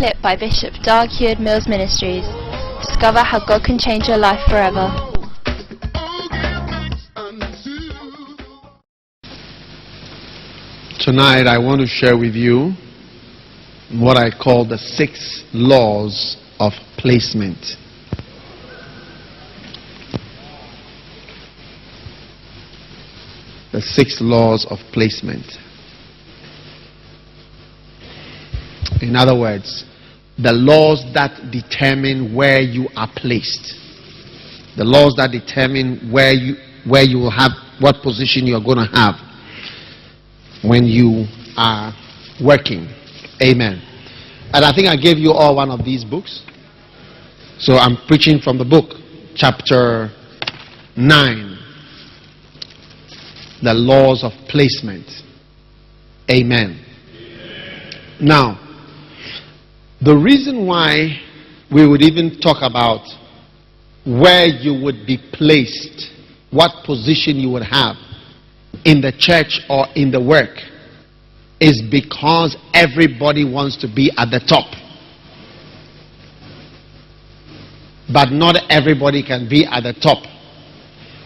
Toolkit by Bishop Dag Heward-Mills Ministries. Discover how God can change your life forever. Tonight I want to share with you what I call the 6 laws of placement. The 6 laws of placement. In other words, the laws that determine where you are placed. The laws that determine where you will have, what position you are going to have when you are working. Amen. And I think I gave you all one of these books. So I'm preaching from the book, chapter 9. The laws of placement. Amen. Now, the reason why we would even talk about where you would be placed, what position you would have in the church or in the work, is because everybody wants to be at the top. But not everybody can be at the top.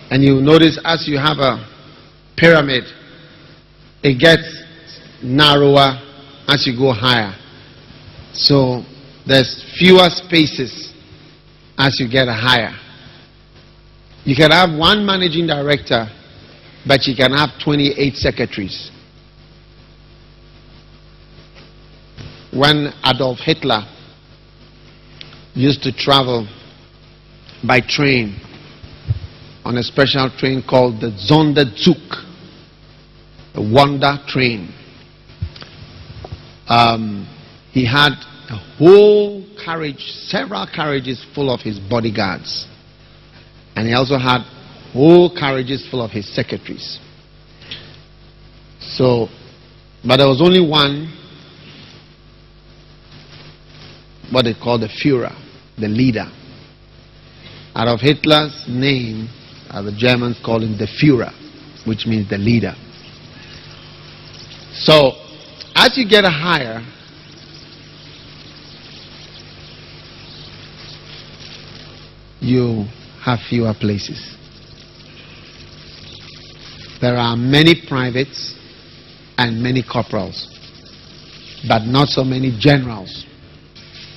And you notice as you have a pyramid, it gets narrower as you go higher. So there's fewer spaces as you get higher. You can have one managing director, but you can have 28 secretaries. When Adolf Hitler used to travel by train on a special train called the Sonderzug, the Wonder Train, he had a whole carriage, several carriages full of his bodyguards. And he also had whole carriages full of his secretaries. So, but there was only one, what they call the Führer, the leader. Out of Hitler's name, the Germans call him the Führer, which means the leader. So, as you get higher, you have fewer places. There are many privates and many corporals, but not so many generals.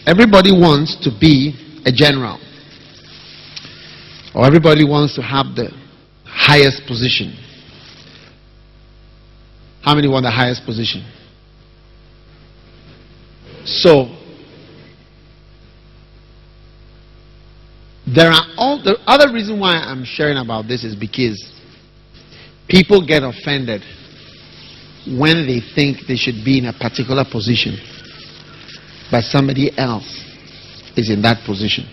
Everybody wants to be a general, or everybody wants to have the highest position. How many want the highest position? So there are all the other reason why I'm sharing about this is because people get offended when they think they should be in a particular position, but somebody else is in that position.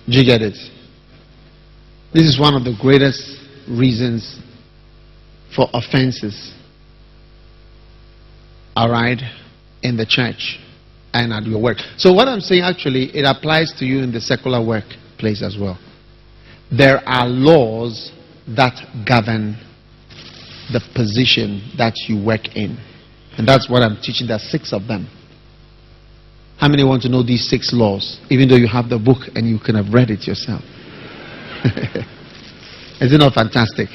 Do you get it? This is one of the greatest reasons for offenses, all right, in the church and at your work. So what I'm saying, actually, it applies to you in the secular workplace as well. There are laws that govern the position that you work in. And that's what I'm teaching. There are 6 of them. How many want to know these 6 laws, even though you have the book and you can have read it yourself? Is it not fantastic?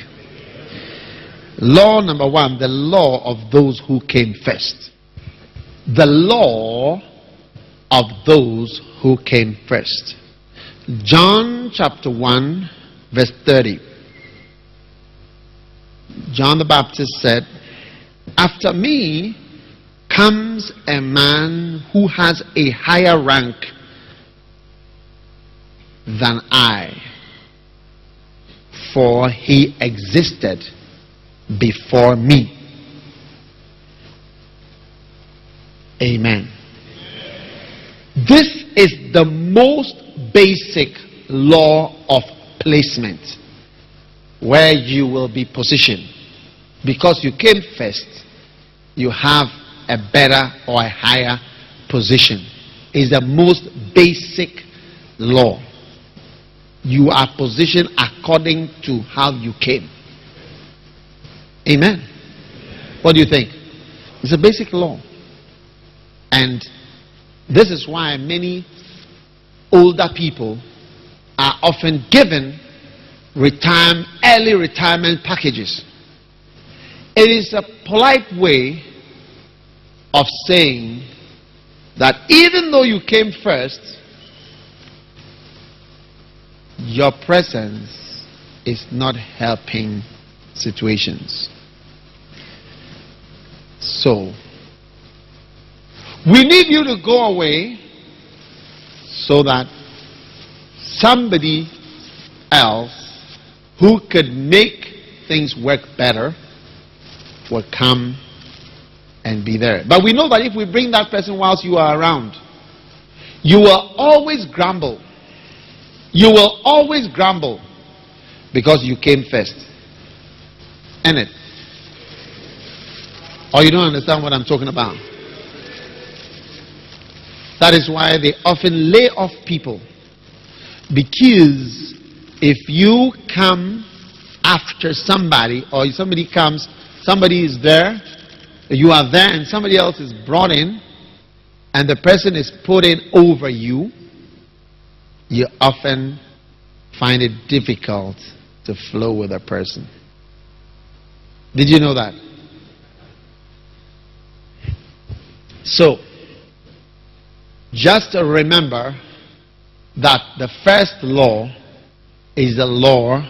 Law number 1, the law of those who came first. The law of those who came first. John chapter 1 verse 30. John the Baptist said, "After me comes a man who has a higher rank than I, for he existed before me." Amen. This is the most basic law of placement, where you will be positioned. Because you came first, you have a better or a higher position. It's the most basic law. You are positioned according to how you came. Amen. What do you think? It's a basic law. And this is why many older people are often given early retirement packages. It is a polite way of saying that even though you came first, your presence is not helping situations. So, we need you to go away so that somebody else who could make things work better will come and be there. But we know that if we bring that person whilst you are around, you will always grumble. You will always grumble because you came first. Ain't it? Or you don't understand what I'm talking about? That is why they often lay off people. Because if you come after somebody, or somebody comes, somebody is there, you are there, and somebody else is brought in, and the person is put in over you, you often find it difficult to flow with a person. Did you know that? So, just remember that the first law is the law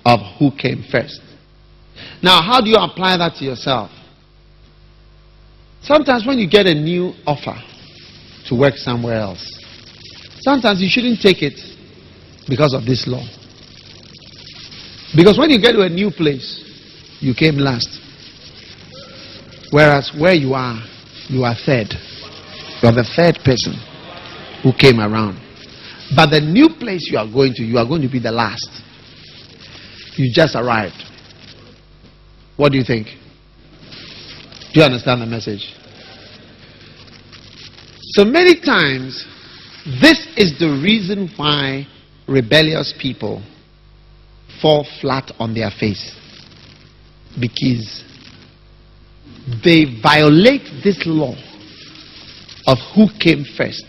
of who came first. Now, how do you apply that to yourself? Sometimes when you get a new offer to work somewhere else, sometimes you shouldn't take it because of this law. Because when you get to a new place, you came last. Whereas where you are third. You are the third person who came around. But the new place you are going to be the last. You just arrived. What do you think? Do you understand the message? So many times, this is the reason why rebellious people fall flat on their face. Because they violate this law of who came first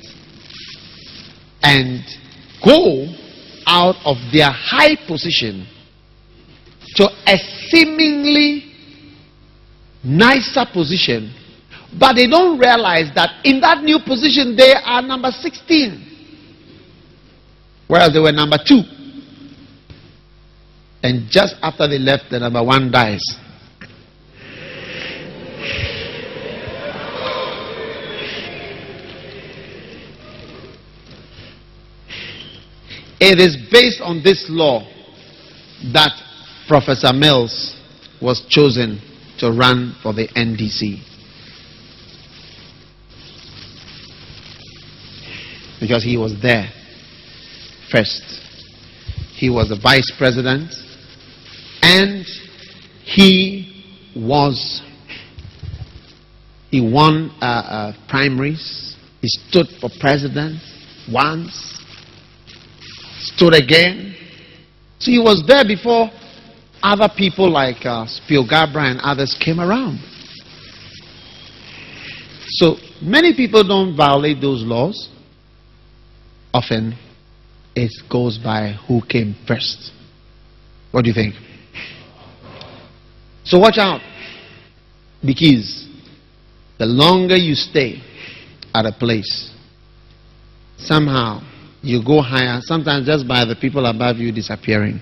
and go out of their high position to a seemingly nicer position, but they don't realize that in that new position they are number 16, whereas they were number 2. And just after they left, the number 1 dies. It is based on this law that Professor Mills was chosen to run for the NDC. Because he was there first. He was the vice president, and he won primaries. He stood for president once. Stood again. So he was there before other people like Spielgabra and others came around. So many people don't violate those laws. Often it goes by who came first. What do you think? So watch out. Because the longer you stay at a place, somehow you go higher, sometimes just by the people above you disappearing.